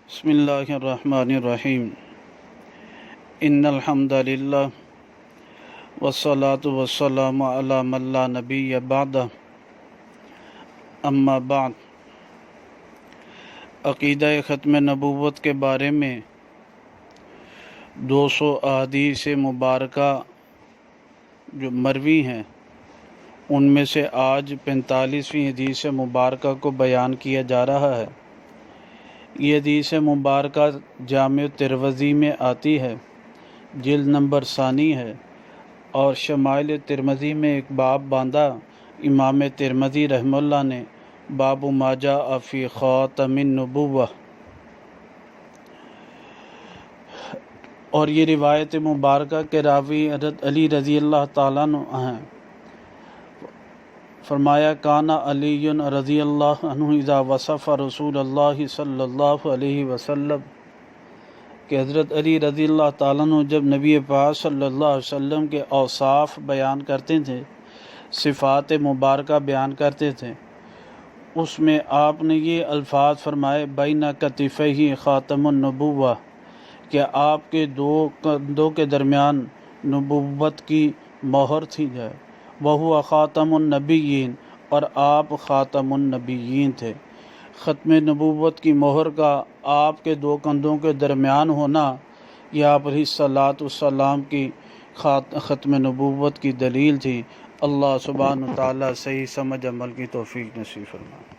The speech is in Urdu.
بسم اللہ الرحمن الرحیم ان الحمد للہ والصلاة والسلام علی من لا نبی بعدہ اما بعد۔ عقیدہ ختم نبوت کے بارے میں 200 احادیث مبارکہ جو مروی ہیں، ان میں سے آج 45ویں حدیث مبارکہ کو بیان کیا جا رہا ہے۔ یہ حدیث مبارکہ جامع ترمذی میں آتی ہے، جلد نمبر ثانی ہے، اور شمائل ترمذی میں ایک باب باندھا امام ترمذی رحمہ اللہ نے، باب ما جاء فی خاتم النبوہ۔ اور یہ روایت مبارکہ کے راوی حضرت علی رضی اللہ تعالیٰ عنہ ہیں۔ فرمایا کانا علی رضی اللہ عنہ اذا وصف رسول اللہ صلی اللہ علیہ وسلم، کہ حضرت علی رضی اللہ تعالیٰ عنہ جب نبی پاک صلی اللہ علیہ وسلم کے اوصاف بیان کرتے تھے، صفات مبارکہ بیان کرتے تھے، اس میں آپ نے یہ الفاظ فرمائے بین کتفیہ خاتم النبوہ، کہ آپ کے دو کندھوں کے درمیان نبوت کی مہر تھی جائے، وہو خاتم النبیین، اور آپ خاتم النبیین تھے۔ ختم نبوت کی مہر کا آپ کے دو کندھوں کے درمیان ہونا، یہ آپ علیہ الصلاۃ والسلام کی ختم نبوت کی دلیل تھی۔ اللہ سبحانہ و تعالیٰ صحیح سمجھ عمل کی توفیق نصیب فرمائے۔